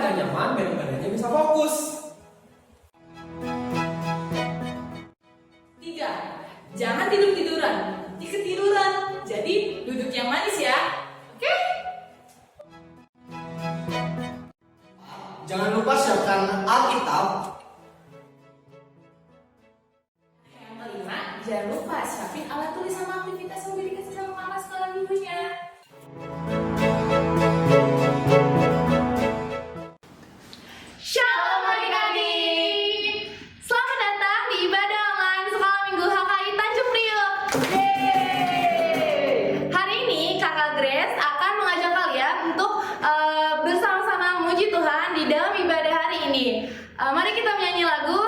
dan nyaman biar ibadahnya bisa fokus. 3. Jangan tidur-tiduran. Nanti ketiduran. Jadi duduk yang manis ya. Oke? Jangan lupa siapkan Alkitab. Yang kelima, jangan lupa siapin alat tulis sama aktivitas yang udah dikasih sama mama sekolah minggunya. Shalom adik-adik. Selamat datang di ibadah online Sekolah Minggu HKI Tanjung Priok. Hari ini Kakak Grace akan mengajak kalian untuk bersama-sama memuji Tuhan di dalam ibadah hari ini. Mari kita menyanyi lagu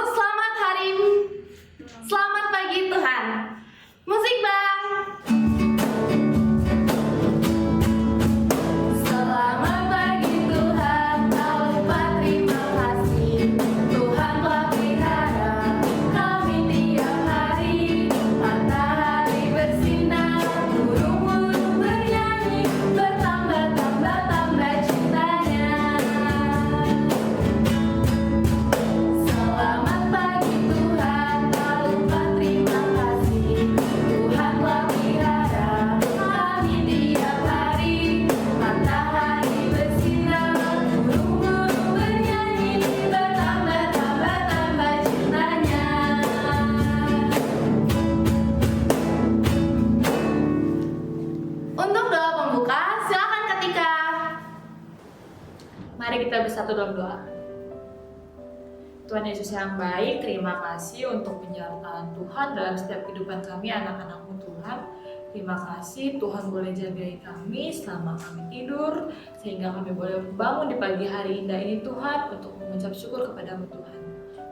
Selamat Pagi Tuhan. Musik Bang. Selamat pagi Tuhan, tak lupa terima kasih. Tuhan telah pelihara kami tiap hari. Matahari bersinar, burung-burung bernyanyi, bertambah-tambah cintanya. Selamat pagi Tuhan, tak lupa terima kasih. Tuhan telah pelihara kami tiap hari. Matahari bersinar, burung-burung bernyanyi, bertambah-tambah cintanya. Untuk doa pembuka, silakan ketika. Mari kita bersatu dalam doa. Tuhan Yesus yang baik, terima kasih untuk penyertaan Tuhan dalam setiap kehidupan kami, anak-anak-Mu Tuhan. Terima kasih Tuhan boleh jagai kami selama kami tidur, sehingga kami boleh bangun di pagi hari indah ini Tuhan, untuk mengucap syukur kepada-Mu Tuhan.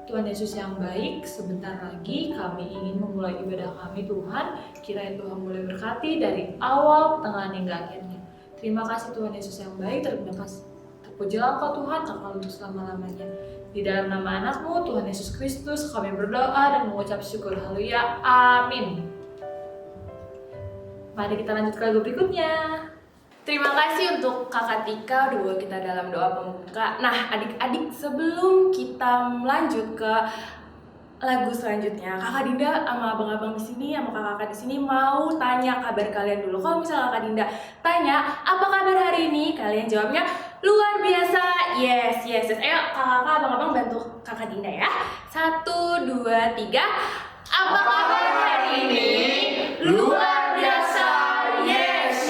Tuhan Yesus yang baik, sebentar lagi kami ingin memulai ibadah kami Tuhan. Kiranya Tuhan boleh berkati dari awal, pertengahan hingga akhirnya. Terima kasih Tuhan Yesus yang baik, terima kasih. Terpujilah Engkau Tuhan, kekal untuk selama-lamanya. Di dalam nama anak-Mu, Tuhan Yesus Kristus, kami berdoa dan mengucap syukur. Haleluya. Amin. Mari kita lanjut ke lagu berikutnya. Terima kasih untuk Kakak Tika udah bawa kita dalam doa pembuka. Nah, adik-adik, sebelum kita melanjut ke lagu selanjutnya, Kakak Dinda sama abang-abang di sini, sama kakak-kakak di sini mau tanya kabar kalian dulu. Kalau misalnya Kakak Dinda tanya, apa kabar hari ini? Kalian jawabnya luar biasa. Yes. Ayo kakak-kakak, abang-abang bantu Kakak Dinda ya. 1, 2, 3. Apa kabar hari ini? Luar biasa. Yes.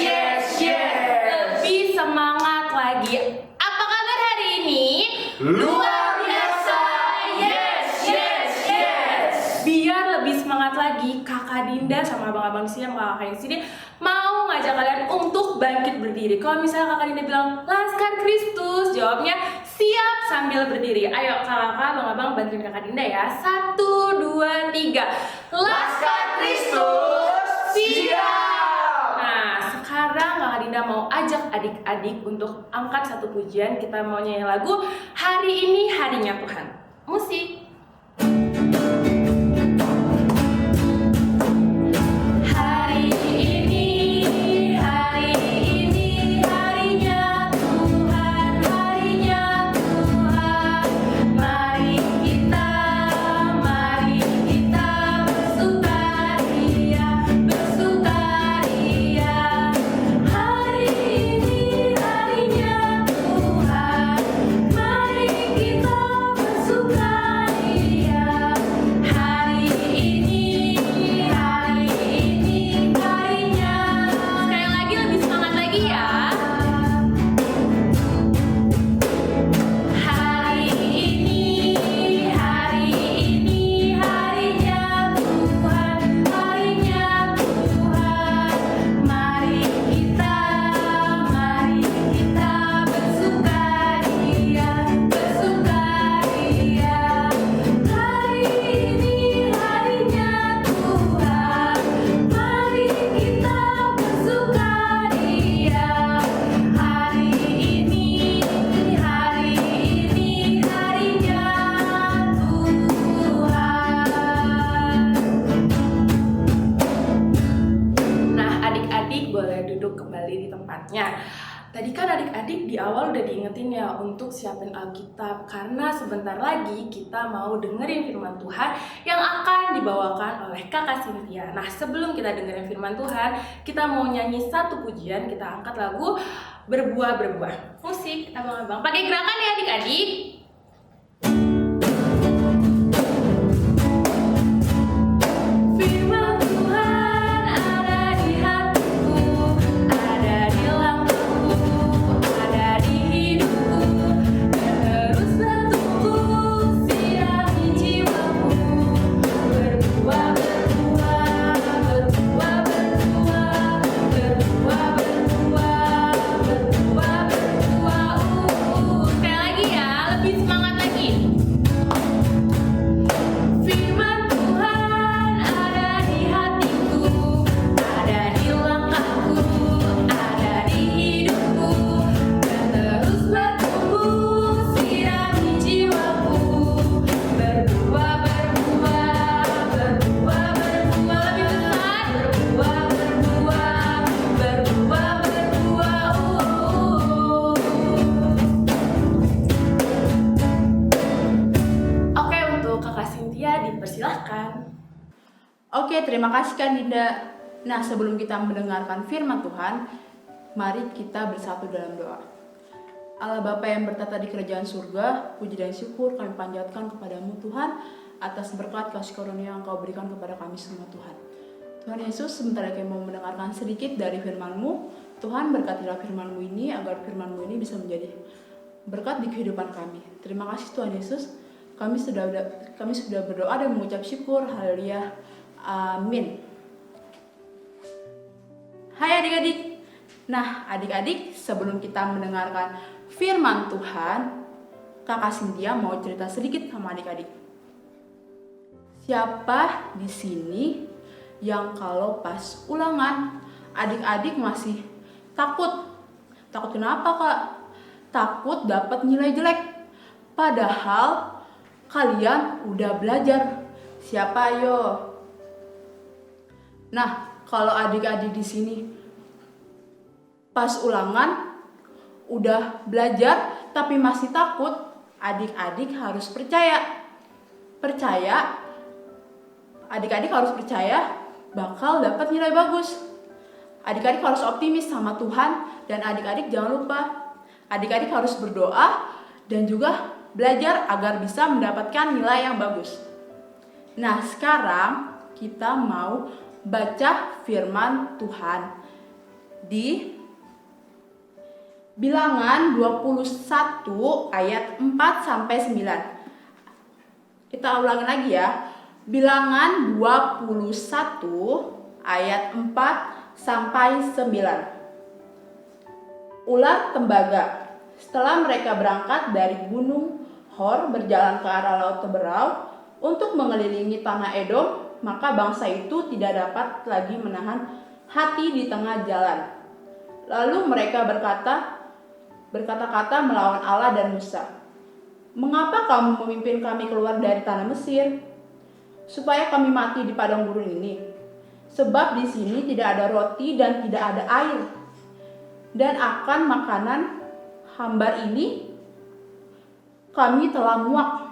Lebih semangat lagi. Apa kabar hari ini? Luar biasa. Yes. Biar lebih semangat lagi, Kakak Dinda sama abang-abang di sini sama kakak di sini mau ngajak kalian untuk bangkit berdiri. Kalau misalnya Kakak Dinda bilang Laskar Kristus, jawabnya siap sambil berdiri. Ayo kakak-kakak, abang-abang bantuin Kakak Dinda ya. 1, 2, 3. Laskar Kristus, siap. Nah, sekarang Kakak Dinda mau ajak adik-adik untuk angkat satu pujian. Kita mau nyanyi lagu Hari Ini Harinya Tuhan. Musik. Hari ini harinya Tuhan, mari kita bersukaria. Hari ini harinya Tuhan, mari kita bersukaria. Tadi kan adik-adik di awal udah diingetin ya untuk siapin Alkitab, karena sebentar lagi kita mau dengerin firman Tuhan yang akan dibawakan oleh Kakak Cynthia. Nah, sebelum kita dengerin firman Tuhan, kita mau nyanyi satu pujian. Kita angkat lagu Berbuah-Berbuah. Musik abang-abang, pakai gerakan ya adik-adik. Firman Tuhan ada di hatiku, ada di langkahku, ada di hidupku, terus bertumbuh, sirami jiwaku. Berbuah-berbuah, berbuah-berbuah, berbuah-berbuah, berbuah-berbuah. Sekali lagi ya, lebih semangat lagi. Firman Tuhan ada di hatiku, ada di langkahku, ada di hidupku, dan terus bertumbuh, sirami jiwaku. Berbuah-berbuah, berbuah-berbuah, lebih besar. Berbuah-berbuah, berbuah-berbuah. Oke, untuk Kakak Cynthia dipersilahkan. Oke, terima kasih Kak Dinda. Nah, sebelum kita mendengarkan firman Tuhan, mari kita bersatu dalam doa. Allah Bapa yang bertata di kerajaan surga, puji dan syukur kami panjatkan kepadamu Tuhan atas berkat kasih karunia yang Kau berikan kepada kami semua Tuhan. Tuhan Yesus, sebentar lagi kami mau mendengarkan sedikit dari firman-Mu. Tuhan, berkatilah firman-Mu ini agar firman-Mu ini bisa menjadi berkat di kehidupan kami. Terima kasih Tuhan Yesus. Kami sudah berdoa dan mengucap syukur. Haleluya. Amin. Hai adik-adik. Nah, adik-adik, sebelum kita mendengarkan firman Tuhan, Kakak Cynthia mau cerita sedikit sama adik-adik. Siapa di sini yang kalau pas ulangan adik-adik masih takut? Takut kenapa, Kak? Takut dapat nilai jelek. Padahal kalian udah belajar. Siapa ayo? Nah, kalau adik-adik di sini pas ulangan udah belajar tapi masih takut, adik-adik harus percaya. Adik-adik harus percaya bakal dapat nilai bagus. Adik-adik harus optimis sama Tuhan, dan adik-adik jangan lupa, adik-adik harus berdoa dan juga belajar agar bisa mendapatkan nilai yang bagus. Nah, sekarang kita mau baca firman Tuhan di Bilangan 21 ayat 4 sampai 9. Kita ulangi lagi ya. Bilangan 21 ayat 4 sampai 9. Ular tembaga. Setelah mereka berangkat dari Gunung Hor berjalan ke arah Laut Teberau untuk mengelilingi tanah Edom, maka bangsa itu tidak dapat lagi menahan hati di tengah jalan. Lalu mereka berkata-kata melawan Allah dan Musa. Mengapa kamu memimpin kami keluar dari tanah Mesir, supaya kami mati di padang gurun ini? Sebab di sini tidak ada roti dan tidak ada air, dan akan makanan hambar ini kami telah muak.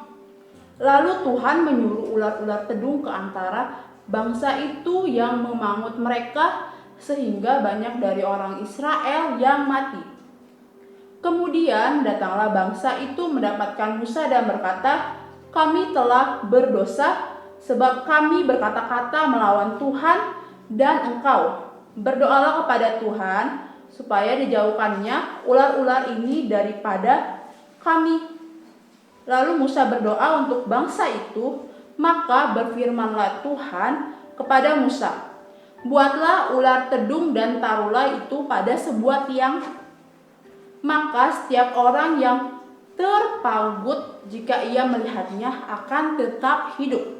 Lalu Tuhan menyuruh ular-ular tedung ke antara bangsa itu yang memangut mereka, sehingga banyak dari orang Israel yang mati. Kemudian datanglah bangsa itu mendapatkan Musa dan berkata, kami telah berdosa sebab kami berkata-kata melawan Tuhan dan engkau. Berdoalah kepada Tuhan supaya dijauhkannya ular-ular ini daripada kami. Lalu Musa berdoa untuk bangsa itu, maka berfirmanlah Tuhan kepada Musa, buatlah ular tedung dan taruhlah itu pada sebuah tiang. Maka setiap orang yang terpagut jika ia melihatnya akan tetap hidup.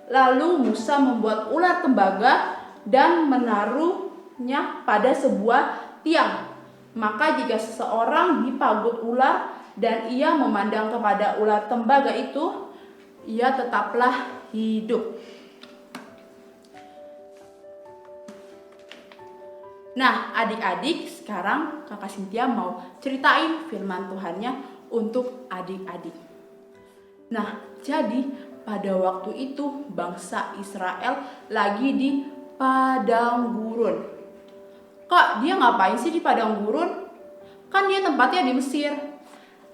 Lalu Musa membuat ular tembaga dan menaruhnya pada sebuah tiang. Maka jika seseorang dipagut ular dan ia memandang kepada ular tembaga itu, ia tetaplah hidup. Nah, adik-adik, sekarang Kakak Cynthia mau ceritain firman Tuhannya untuk adik-adik. Nah, jadi pada waktu itu bangsa Israel lagi di padang gurun. Kak, dia ngapain sih di padang gurun? Kan dia tempatnya di Mesir.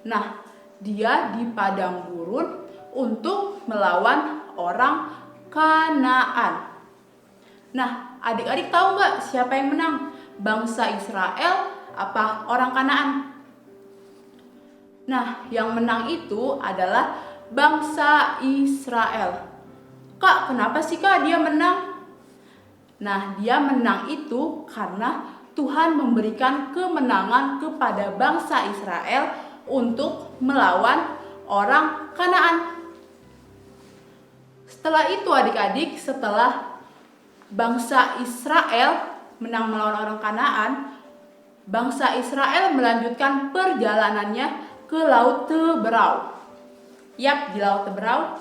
Nah, dia di padang gurun untuk melawan orang Kanaan. Nah, adik-adik tahu nggak siapa yang menang? Bangsa Israel apa orang Kanaan? Nah, yang menang itu adalah bangsa Israel. Kak, kenapa sih Kak dia menang? Nah, dia menang itu karena Tuhan memberikan kemenangan kepada bangsa Israel untuk melawan orang Kanaan. Setelah itu adik-adik, setelah bangsa Israel menang melawan orang Kanaan, bangsa Israel melanjutkan perjalanannya ke Laut Teberau. Yap, di Laut Teberau.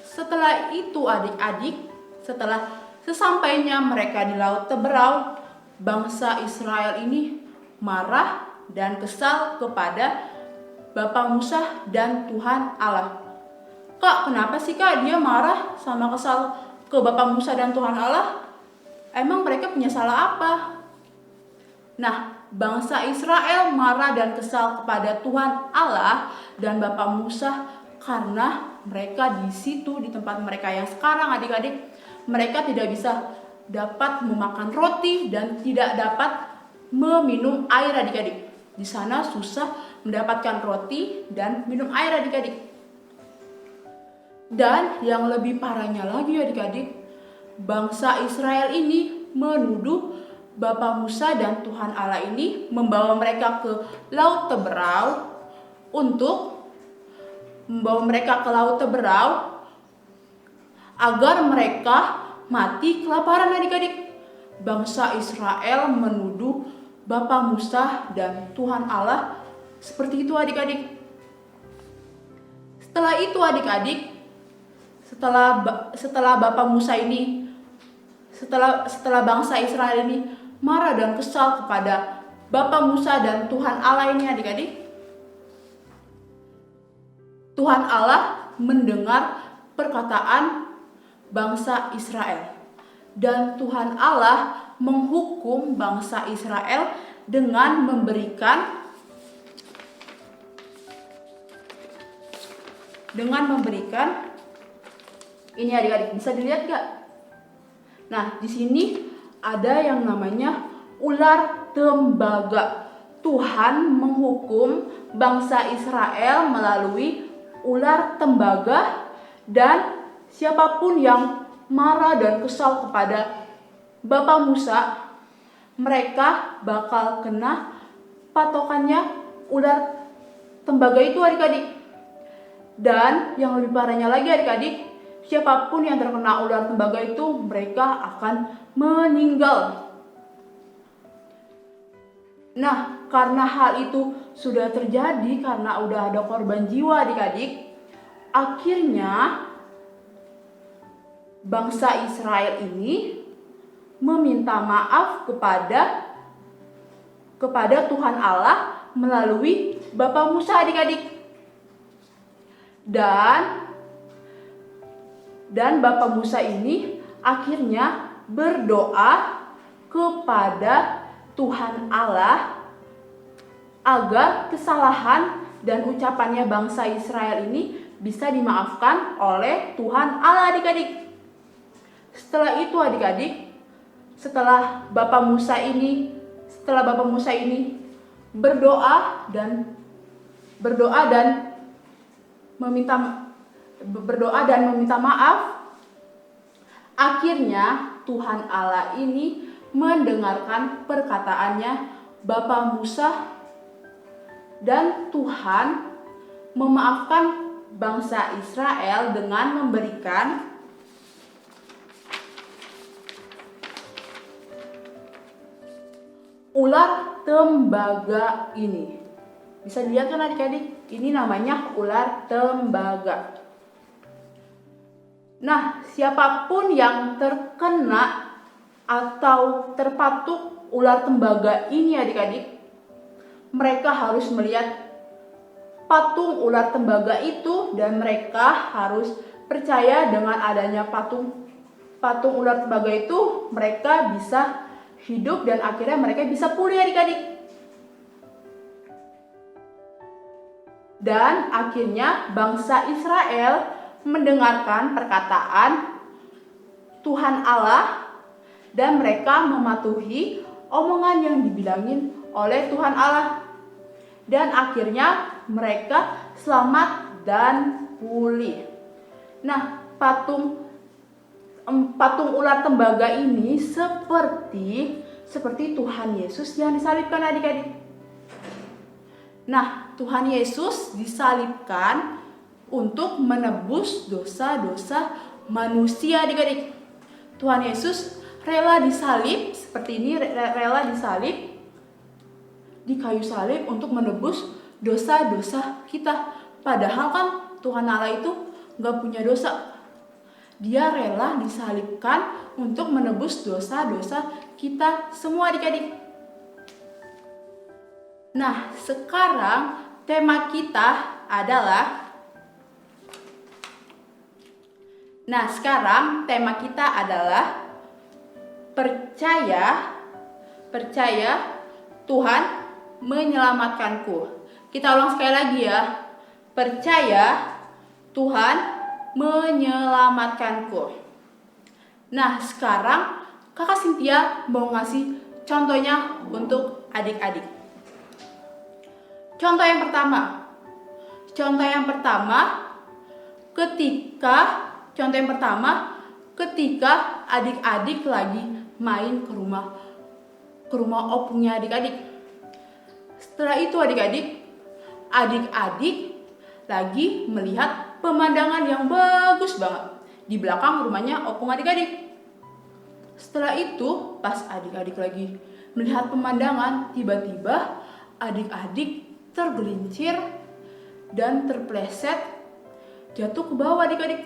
Setelah itu adik-adik, setelah sesampainya mereka di Laut Teberau, bangsa Israel ini marah dan kesal kepada Bapa Musa dan Tuhan Allah. Kak, kenapa sih Kak dia marah sama kesal ke Bapa Musa dan Tuhan Allah? Emang mereka punya salah apa? Nah, bangsa Israel marah dan kesal kepada Tuhan Allah dan Bapa Musa karena mereka di situ, di tempat mereka yang sekarang adik-adik, mereka tidak bisa dapat memakan roti dan tidak dapat meminum air adik-adik. Di sana susah mendapatkan roti dan minum air adik-adik. Dan yang lebih parahnya lagi adik-adik, bangsa Israel ini menuduh Bapa Musa dan Tuhan Allah ini membawa mereka ke Laut Teberau untuk membawa mereka ke Laut Teberau agar mereka mati kelaparan adik-adik. Bangsa Israel menuduh Bapa Musa dan Tuhan Allah seperti itu adik-adik. Setelah itu adik-adik, setelah Bapa Musa ini, setelah bangsa Israel ini marah dan kesal kepada Bapa Musa dan Tuhan Allah ini adik-adik, Tuhan Allah mendengar perkataan bangsa Israel dan Tuhan Allah menghukum bangsa Israel dengan memberikan ini adik-adik, bisa dilihat gak? Nah, di sini ada yang namanya ular tembaga. Tuhan menghukum bangsa Israel melalui ular tembaga, dan siapapun yang marah dan kesal kepada Bapa Musa, mereka bakal kena patokannya ular tembaga itu adik-adik. Dan yang lebih parahnya lagi adik-adik, siapapun yang terkena ular tembaga itu mereka akan meninggal. Nah, karena hal itu sudah terjadi, karena udah ada korban jiwa adik-adik, akhirnya bangsa Israel ini meminta maaf kepada Tuhan Allah melalui Bapa Musa adik-adik. Dan Bapa Musa ini akhirnya berdoa kepada Tuhan Allah agar kesalahan dan ucapannya bangsa Israel ini bisa dimaafkan oleh Tuhan Allah adik-adik. Setelah itu adik-adik, setelah Bapa Musa ini berdoa dan meminta maaf, akhirnya Tuhan Allah ini mendengarkan perkataannya Bapa Musa, dan Tuhan memaafkan bangsa Israel dengan memberikan ular tembaga ini. Bisa dilihat kan adik-adik? Ini namanya ular tembaga. Nah, siapapun yang terkena atau terpatuk ular tembaga ini adik-adik, mereka harus melihat patung ular tembaga itu dan mereka harus percaya dengan adanya patung ular tembaga itu mereka bisa hidup dan akhirnya mereka bisa pulih adik-adik. Dan akhirnya bangsa Israel mendengarkan perkataan Tuhan Allah dan mereka mematuhi omongan yang dibilangin oleh Tuhan Allah. Dan akhirnya mereka selamat dan pulih. Nah, patung ular tembaga ini seperti Tuhan Yesus yang disalibkan adik-adik. Nah, Tuhan Yesus disalibkan untuk menebus dosa-dosa manusia adik-adik. Tuhan Yesus rela disalib seperti ini, rela disalib di kayu salib untuk menebus dosa-dosa kita. Padahal kan Tuhan Allah itu gak punya dosa. Dia rela disalibkan untuk menebus dosa-dosa kita semua adik-adik. Nah, sekarang tema kita adalah percaya Tuhan menyelamatkanku. Kita ulang sekali lagi ya. Percaya Tuhan menyelamatkanku. Nah, sekarang Kakak Cynthia mau ngasih contohnya untuk adik-adik. Contoh yang pertama, ketika adik-adik lagi main ke rumah opungnya adik-adik. Setelah itu adik-adik lagi melihat pemandangan yang bagus banget di belakang rumahnya opung adik-adik. Setelah itu, pas adik-adik lagi melihat pemandangan, tiba-tiba adik-adik tergelincir dan terpleset jatuh ke bawah adik-adik.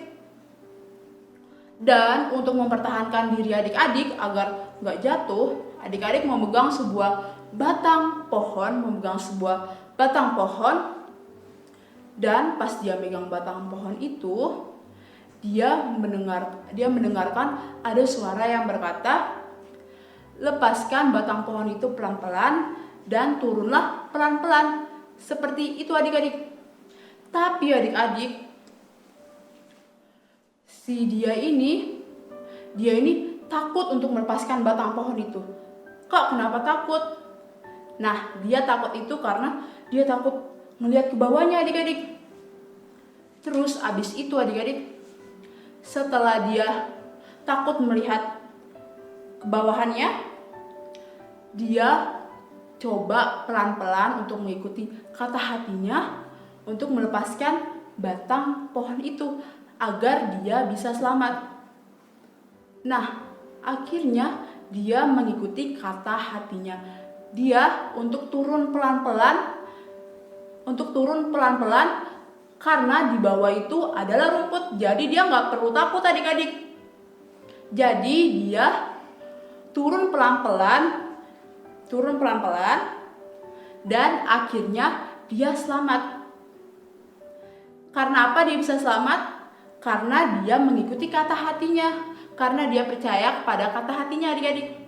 Dan untuk mempertahankan diri adik-adik agar gak jatuh, adik-adik memegang sebuah batang pohon, dan pas dia megang batang pohon itu, dia mendengarkan ada suara yang berkata, lepaskan batang pohon itu pelan-pelan dan turunlah pelan-pelan. Seperti itu adik-adik. Tapi adik-adik, dia ini takut untuk melepaskan batang pohon itu. Kak, kenapa takut? Nah, dia takut itu karena dia takut melihat ke bawahnya adik-adik. Terus abis itu adik-adik, setelah dia takut melihat ke bawahannya, dia coba pelan-pelan untuk mengikuti kata hatinya untuk melepaskan batang pohon itu agar dia bisa selamat. Nah, akhirnya dia mengikuti kata hatinya. Dia untuk turun pelan-pelan karena di bawah itu adalah rumput. Jadi dia nggak perlu takut adik-adik. Jadi dia turun pelan-pelan dan akhirnya dia selamat. Karena apa dia bisa selamat? Karena dia mengikuti kata hatinya, karena dia percaya kepada kata hatinya adik-adik.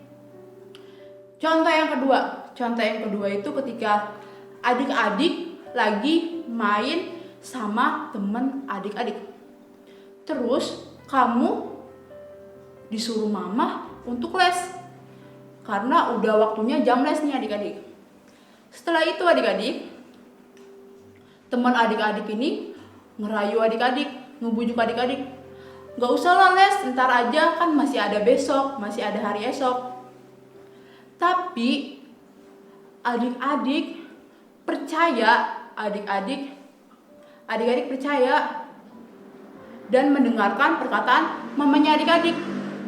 Contoh yang kedua itu ketika adik-adik lagi main sama teman adik-adik. Terus kamu disuruh mama untuk les. Karena udah waktunya jam les nih adik-adik. Setelah itu adik-adik, teman adik-adik ini ngerayu adik-adik, ngebujuk adik-adik. Gak usah lah les, ntar aja kan masih ada besok, masih ada hari esok. Tapi adik-adik percaya dan mendengarkan perkataan mamanya adik-adik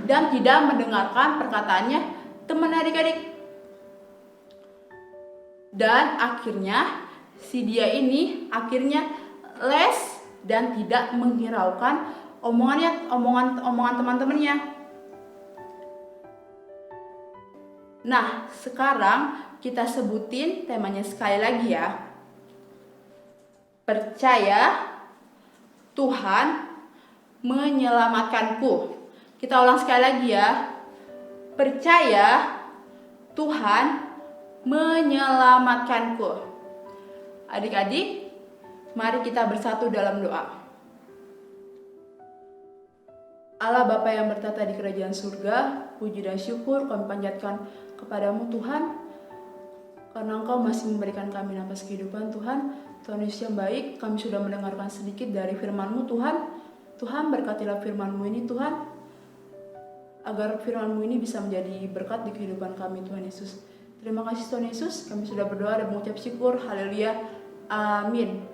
dan tidak mendengarkan perkataannya teman adik-adik. Dan akhirnya dia ini les dan tidak menghiraukan omongan teman-temannya. Nah, sekarang kita sebutin temanya sekali lagi ya. Percaya Tuhan menyelamatkanku. Kita ulang sekali lagi ya. Percaya Tuhan menyelamatkanku. Adik-adik, mari kita bersatu dalam doa. Allah Bapa yang bertata di kerajaan surga, puji dan syukur kami panjatkan kepadamu Tuhan, karena Engkau masih memberikan kami nafas kehidupan Tuhan. Tuhan Yesus yang baik, kami sudah mendengarkan sedikit dari firman-Mu Tuhan. Tuhan berkatilah firman-Mu ini Tuhan, agar firman-Mu ini bisa menjadi berkat di kehidupan kami Tuhan Yesus. Terima kasih Tuhan Yesus, kami sudah berdoa dan mengucap syukur, haleluya, amin.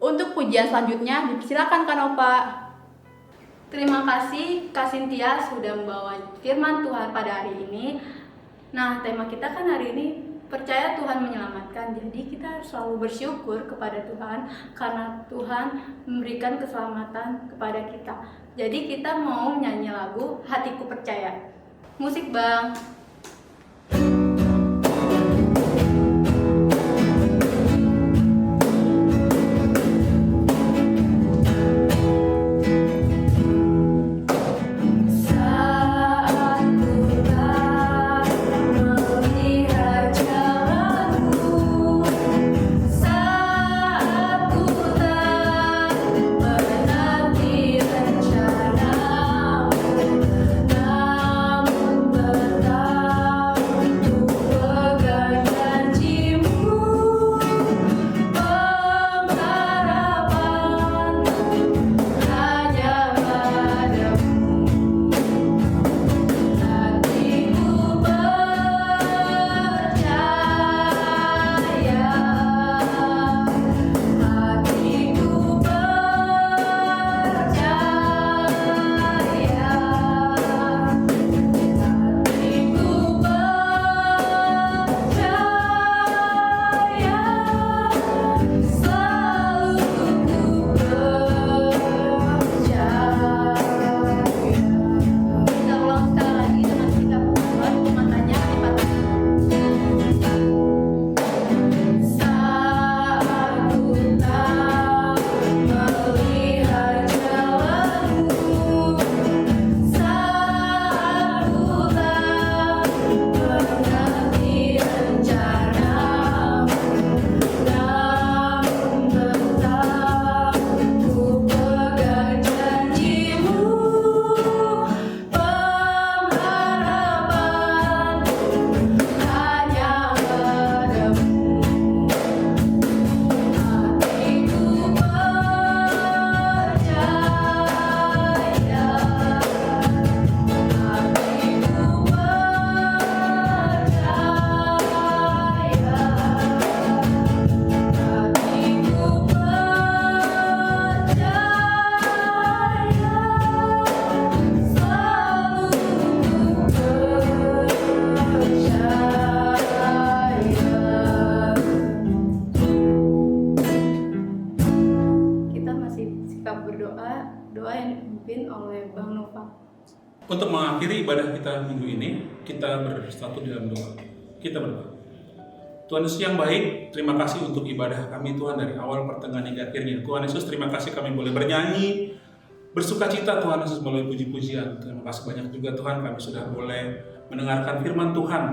Untuk pujian selanjutnya dipersilakan Kanopa. Terima kasih Kak Cynthia sudah membawa firman Tuhan pada hari ini. Nah, tema kita kan hari ini percaya Tuhan menyelamatkan. Jadi kita harus selalu bersyukur kepada Tuhan karena Tuhan memberikan keselamatan kepada kita. Jadi kita mau nyanyi lagu Hatiku Percaya. Musik Bang. Untuk mengakhiri ibadah kita minggu ini, kita bersatu dalam doa. Kita berdoa. Tuhan Yesus yang baik, terima kasih untuk ibadah kami Tuhan dari awal, pertengahan hingga akhirnya. Tuhan Yesus, terima kasih kami boleh bernyanyi, bersuka cita Tuhan Yesus melalui puji-pujian. Terima kasih banyak juga Tuhan, kami sudah boleh mendengarkan firman Tuhan.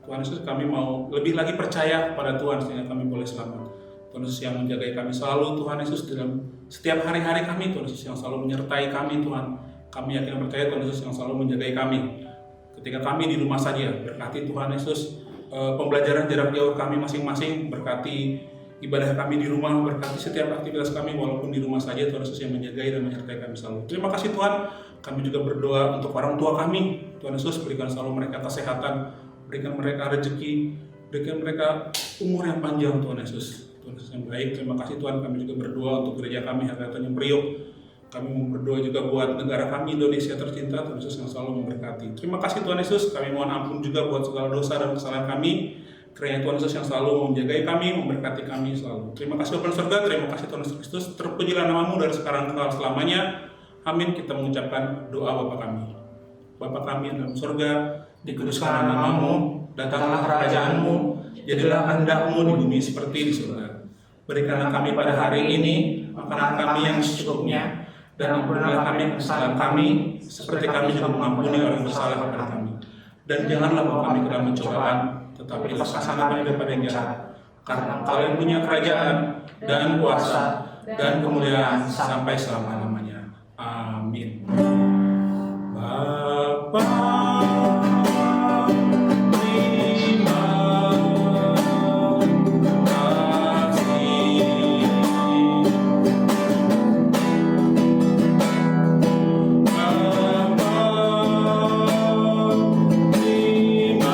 Tuhan Yesus, kami mau lebih lagi percaya kepada Tuhan sehingga kami boleh selamat. Tuhan Yesus yang menjaga kami selalu, Tuhan Yesus dalam setiap hari-hari kami, Tuhan Yesus yang selalu menyertai kami Tuhan. Kami yakin dan percaya Tuhan Yesus yang selalu menjaga kami. Ketika kami di rumah saja, berkati Tuhan Yesus pembelajaran jarak jauh kami masing-masing, berkati ibadah kami di rumah, berkati setiap aktivitas kami walaupun di rumah saja. Tuhan Yesus yang menjaga dan menyertai kami selalu. Terima kasih Tuhan. Kami juga berdoa untuk orang tua kami. Tuhan Yesus, berikan selalu mereka kesehatan, berikan mereka rezeki, berikan mereka umur yang panjang Tuhan Yesus. Tuhan Yesus yang baik, terima kasih Tuhan. Kami juga berdoa untuk gereja kami Hadirat Priok. Kami berdoa juga buat negara kami Indonesia tercinta. Tuhan Yesus yang selalu memberkati. Terima kasih Tuhan Yesus. Kami mohon ampun juga buat segala dosa dan kesalahan kami. Kiranya Tuhan Yesus yang selalu menjagai kami, memberkati kami selalu. Terima kasih Bapak surga. Terima kasih Tuhan Yesus Kristus. Terpujilah namamu dari sekarang kekal selamanya. Amin. Kita mengucapkan doa Bapa kami. Bapa kami yang dalam surga, dikuduskanlah namamu, datanglah kerajaanmu, jadilah kehendak-mu di bumi seperti di surga. Berikanlah kami pada hari ini makanan kami yang secukupnya, dan ampunilah kami kesalahan kami, seperti kami juga mengampuni orang bersalah kepada kami. Dan janganlah bawa kami ke dalam pencobaan, tetapi lepaskan kami daripada yang jahat. Karena Engkau yang punya kerajaan dan kuasa dan kemuliaan sampai selama-lamanya. Amin. Bapa, terima kasih. Bapa, terima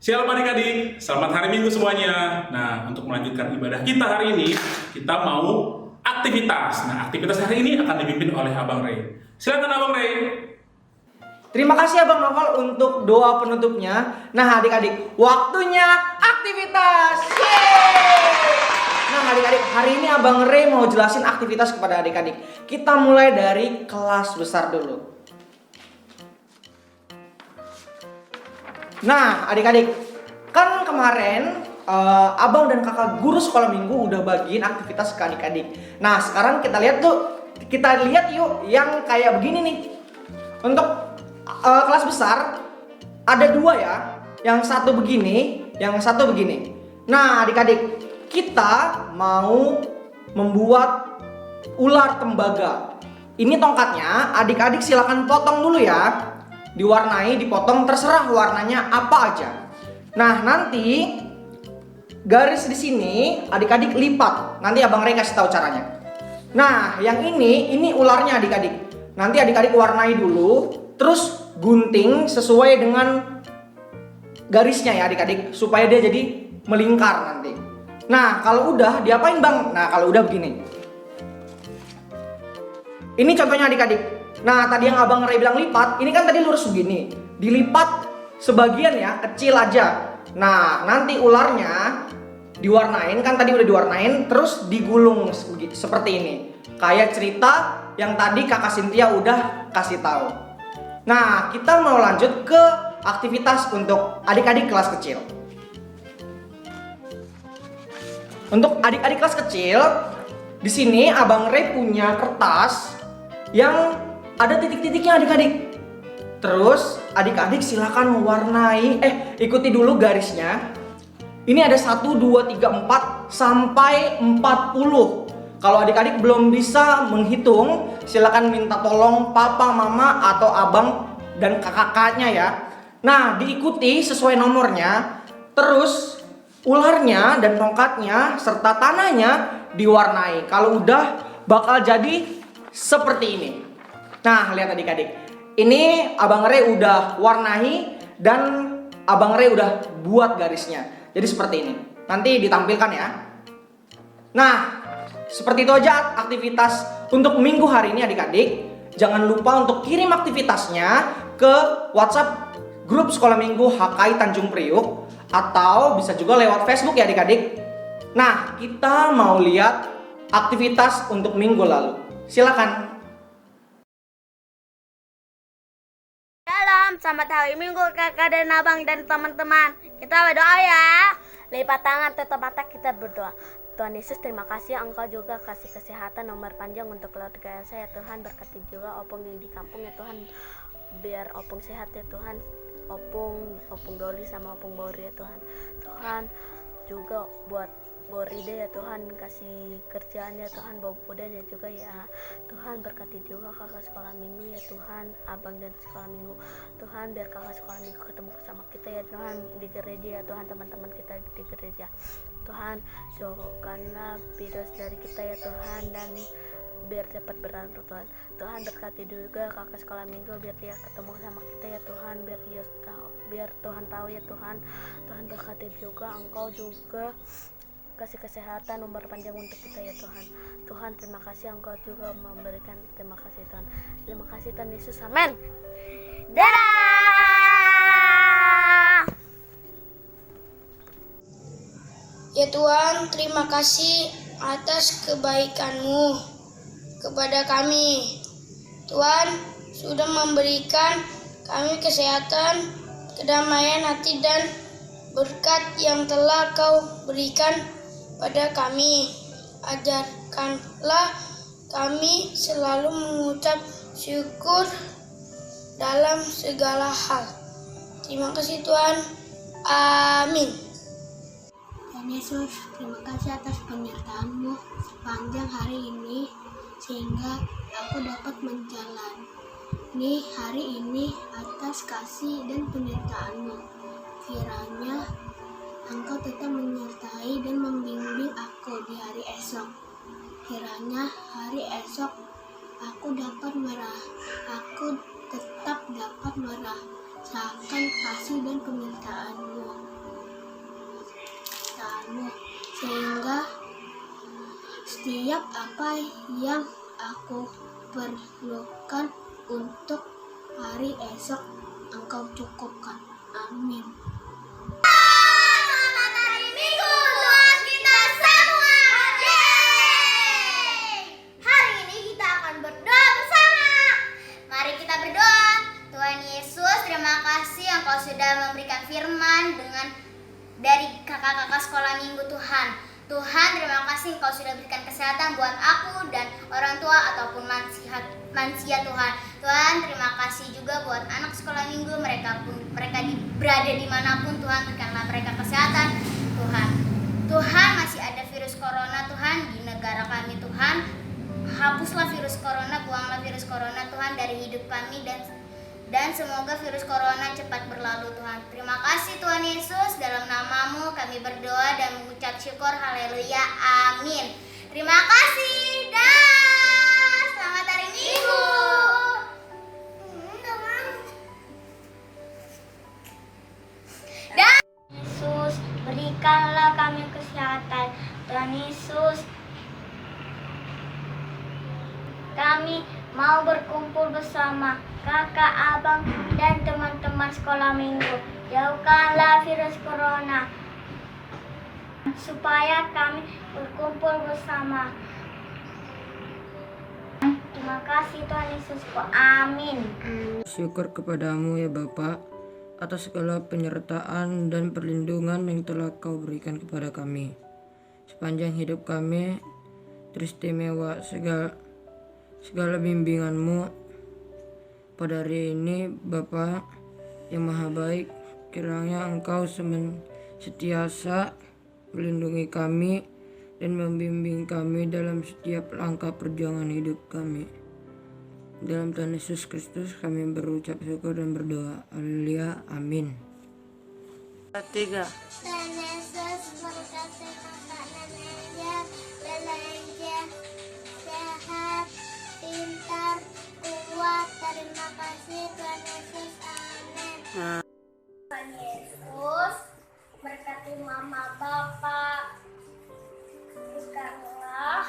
Shalom adik-adik, selamat hari Minggu semuanya. Nah, untuk melanjutkan ibadah kita hari ini, kita mau aktivitas. Nah, aktivitas hari ini akan dipimpin oleh Abang Ray. Silakan Abang Ray. Terima kasih Abang Noval untuk doa penutupnya. Nah adik-adik, waktunya aktivitas. Yeay! Nah adik-adik, hari ini Abang Ray mau jelasin aktivitas kepada adik-adik. Kita mulai dari kelas besar dulu. Nah adik-adik, kan kemarin abang dan kakak guru sekolah minggu udah bagiin aktivitas ke adik-adik. Nah sekarang kita lihat yuk yang kayak begini nih. Untuk kelas besar ada dua ya, yang satu begini, yang satu begini. Nah adik-adik, kita mau membuat ular tembaga. Ini tongkatnya, adik-adik silakan potong dulu ya. Diwarnai, dipotong, terserah warnanya apa aja. Nah nanti garis di sini adik-adik lipat. Nanti Abang Ray kasih tahu caranya. Nah yang ini ularnya adik-adik. Nanti adik-adik warnai dulu, terus gunting sesuai dengan garisnya ya adik-adik, supaya dia jadi melingkar nanti. Nah kalau udah diapain Bang? Nah kalau udah begini. Ini contohnya adik-adik. Nah tadi yang Abang Ray bilang lipat, ini kan tadi lurus begini, dilipat sebagian ya, kecil aja. Nah nanti ularnya diwarnain, kan tadi udah diwarnain, terus digulung seperti ini. Kayak cerita yang tadi Kakak Cynthia udah kasih tahu. Nah kita mau lanjut ke aktivitas untuk adik-adik kelas kecil. Untuk adik-adik kelas kecil, di sini Abang Ray punya kertas yang ada titik-titiknya adik-adik. Terus adik-adik silakan mewarnai, ikuti dulu garisnya. Ini ada 1, 2, 3, 4 sampai 40. Kalau adik-adik belum bisa menghitung, silakan minta tolong papa, mama, atau abang dan kakak-kakaknya ya. Nah diikuti sesuai nomornya. Terus ularnya dan tongkatnya serta tanahnya diwarnai. Kalau udah bakal jadi seperti ini. Nah lihat adik-adik, ini Abang Ray udah warnai dan Abang Ray udah buat garisnya. Jadi seperti ini, nanti ditampilkan ya. Nah seperti itu aja aktivitas untuk minggu hari ini adik-adik. Jangan lupa untuk kirim aktivitasnya ke WhatsApp grup sekolah minggu HKI Tanjung Priuk, atau bisa juga lewat Facebook ya adik-adik. Nah kita mau lihat aktivitas untuk minggu lalu. Silakan. Selamat hari Minggu kakak dan abang dan teman-teman. Kita berdoa ya. Lipat tangan, tutup mata, kita berdoa. Tuhan Yesus, terima kasih Engkau juga kasih kesehatan, umur panjang untuk keluarga saya Tuhan. Berkati juga Opung yang di kampung ya Tuhan. Biar Opung sehat ya Tuhan. Opung Doli sama Opung Bauri ya Tuhan. Tuhan juga buat Borida ya Tuhan, kasih kerjaan ya Tuhan, bawa Budan ya juga ya Tuhan, berkati juga kakak sekolah minggu ya Tuhan, abang dan sekolah minggu Tuhan, biar kakak sekolah minggu ketemu sama kita ya Tuhan di gereja ya Tuhan, teman-teman kita di gereja Tuhan, jauhkanlah virus dari kita ya Tuhan, dan biar cepat berlalu Tuhan. Tuhan berkati juga kakak sekolah minggu biar dia ketemu sama kita ya Tuhan, biar Tuhan tahu ya Tuhan. Tuhan berkati juga engkau juga kasih kesehatan, umur panjang untuk kita ya Tuhan. Tuhan terima kasih engkau juga memberikan, terima kasih Tuhan. Terima kasih Tuhan Yesus, amin. Dadah. Ya Tuhan, terima kasih atas kebaikan-Mu kepada kami. Tuhan sudah memberikan kami kesehatan, kedamaian hati dan berkat yang telah Kau berikan pada kami. Ajarkanlah kami selalu mengucap syukur dalam segala hal. Terima kasih Tuhan. Amin. Tuhan Yesus, terima kasih atas penyertaan-Mu sepanjang hari ini, sehingga aku dapat menjalani hari ini atas kasih dan penyertaan-Mu. Kiranya Engkau tetap menyertai dan membimbing aku di hari esok. Kiranya hari esok aku tetap dapat merasakan kasih dan penyertaan-Mu, sehingga setiap apa yang aku perlukan untuk hari esok Engkau cukupkan. Amin. Selamat hari Minggu buat kita semua. Yeay! Hari ini kita akan berdoa bersama. Mari kita berdoa. Tuhan Yesus, terima kasih Engkau sudah memberikan firman dari kakak-kakak sekolah minggu Tuhan. Tuhan, terima kasih Engkau sudah berikan kesehatan buat aku dan orang tua ataupun mansia Tuhan. Tuhan, terima kasih juga buat anak sekolah minggu, mereka berada dimanapun Tuhan, berikanlah mereka kesehatan Tuhan. Tuhan, masih ada virus corona Tuhan di negara kami Tuhan. Hapuslah virus corona, buanglah virus corona Tuhan dari hidup kami, dan semoga virus corona cepat berlalu Tuhan. Terima kasih Tuhan Yesus, dalam nama-Mu kami berdoa dan mengucap syukur, haleluya, amin. Terima kasih, dah. Selamat hari Minggu. Dan Yesus, berikanlah kami kesehatan. Tuhan Yesus, kami mau berkumpul bersama kakak, abang, dan teman-teman sekolah minggu. Jauhkanlah virus corona supaya kami berkumpul bersama. Terima kasih Tuhan Yesus. Amin. Syukur kepadamu ya Bapa atas segala penyertaan dan perlindungan yang telah Kau berikan kepada kami. Sepanjang hidup kami teristimewa segala bimbingan-Mu pada hari ini. Bapa yang maha baik, kiranya Engkau sentiasa melindungi kami dan membimbing kami dalam setiap langkah perjuangan hidup kami. Dalam Tuhan Yesus Kristus kami berucap syukur dan berdoa. Haleluya, amin. 3. Tuhan Yesus berkati kakak neneknya, belanja, sehat, pintar, kuat. Terima kasih Tuhan Yesus, amin. Tuhan Yesus berkati mama bapak, berikanlah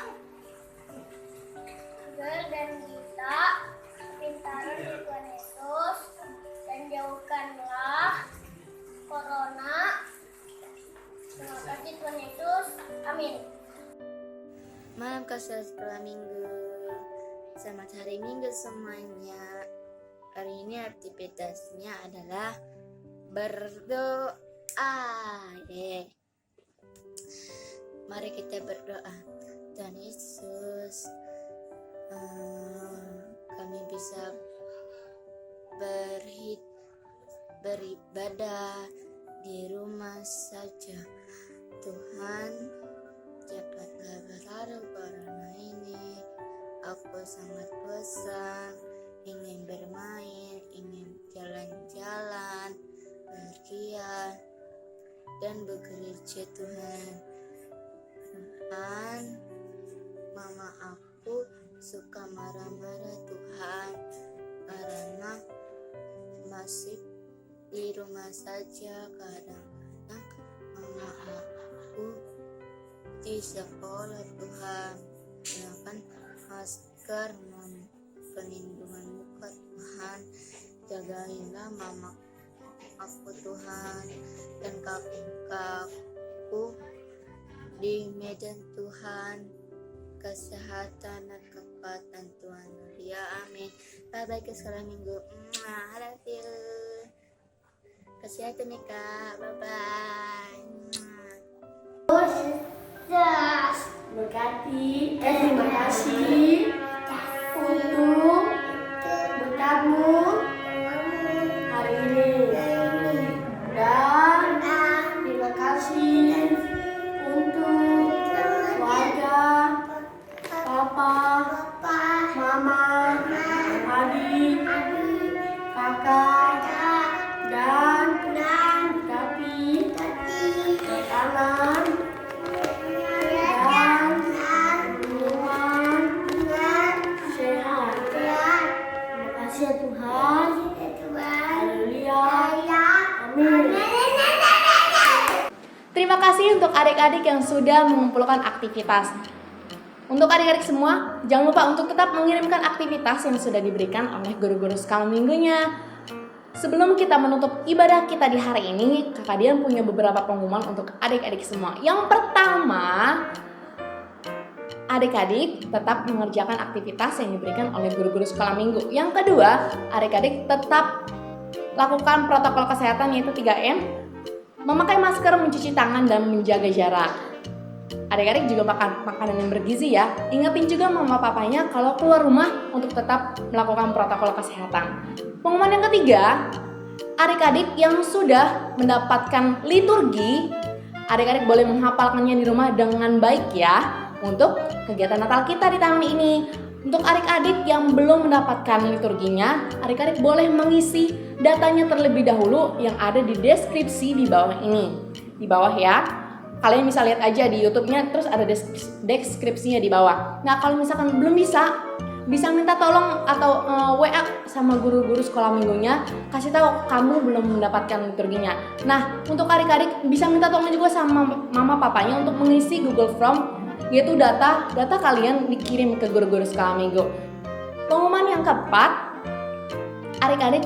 Abel dan Gita kepintaran di Tuhan Yesus, dan jauhkanlah corona. Terima kasih Tuhan Yesus, amin. Malam kasih sekolah minggu. Selamat hari Minggu semuanya. Hari ini aktivitasnya adalah berdoa. Mari kita berdoa. Tuhan Yesus, kami bisa beribadah di rumah saja. Tuhan, aku sangat bosan, ingin bermain, ingin jalan-jalan, berkian, dan bekerja Tuhan. Tuhan, mama aku suka marah-marah Tuhan, karena masih di rumah saja. Kadang-kadang mama aku di sekolah Tuhan, gunakan masker, pelindungan muka Tuhan. Jagailah mama aku Tuhan, dan kakakku di Medan Tuhan, kesehatan dan kekuatan Tuhan. Ya amin. Bye bye ke sekolah minggu. I love you. Kesehatan nih kak. Bye bye. Berkati, terima kasih untuk berkamu hari ini, dan terima kasih untuk keluarga, papa, mama, adik, kakak, dan tapi makanan ya Tuhan. Haleluya. Amin. Terima kasih untuk adik-adik yang sudah mengumpulkan aktivitas. Untuk adik-adik semua, jangan lupa untuk tetap mengirimkan aktivitas yang sudah diberikan oleh guru-guru skala minggunya. Sebelum kita menutup ibadah kita di hari ini, Kakak Dian punya beberapa pengumuman untuk adik-adik semua. Yang pertama, adik-adik tetap mengerjakan aktivitas yang diberikan oleh guru-guru sekolah minggu. Yang kedua, adik-adik tetap lakukan protokol kesehatan yaitu 3M, memakai masker, mencuci tangan, dan menjaga jarak. Adik-adik juga makan makanan yang bergizi ya. Ingetin juga mama papanya kalau keluar rumah untuk tetap melakukan protokol kesehatan. Pengumuman yang ketiga, adik-adik yang sudah mendapatkan liturgi, adik-adik boleh menghafalkannya di rumah dengan baik ya. Untuk kegiatan Natal kita di tahun ini. Untuk adik-adik yang belum mendapatkan liturginya, adik-adik boleh mengisi datanya terlebih dahulu yang ada di deskripsi di bawah ini. Di bawah ya. Kalian bisa lihat aja di YouTube-nya, terus ada deskripsinya di bawah. Nah, kalau misalkan belum bisa minta tolong atau WA sama guru-guru sekolah minggunya, kasih tahu kamu belum mendapatkan liturginya. Nah, untuk adik-adik bisa minta tolong juga sama mama papanya untuk mengisi Google Form, yaitu data kalian dikirim ke guru-guru sekolah minggu. Pengumuman yang keempat, adik-adik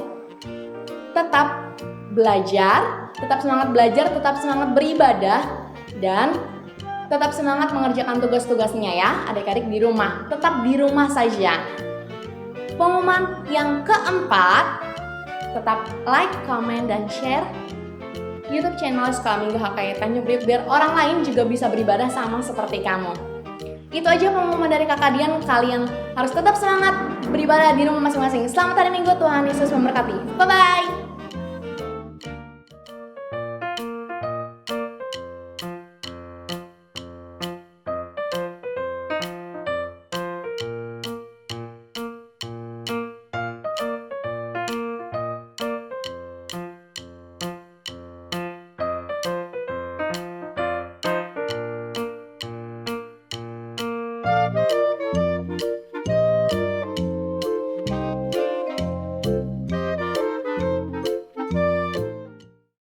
tetap belajar, tetap semangat belajar, tetap semangat beribadah, dan tetap semangat mengerjakan tugas-tugasnya ya adik-adik di rumah. Tetap di rumah saja. Pengumuman yang keempat, tetap like, comment, dan share YouTube channel Sekolah Minggu HKI Tanjung Priok biar orang lain juga bisa beribadah sama seperti kamu. Itu aja pengumuman dari Kakak Dian. Kalian harus tetap semangat beribadah di rumah masing-masing. Selamat hari Minggu, Tuhan Yesus memberkati. Bye-bye.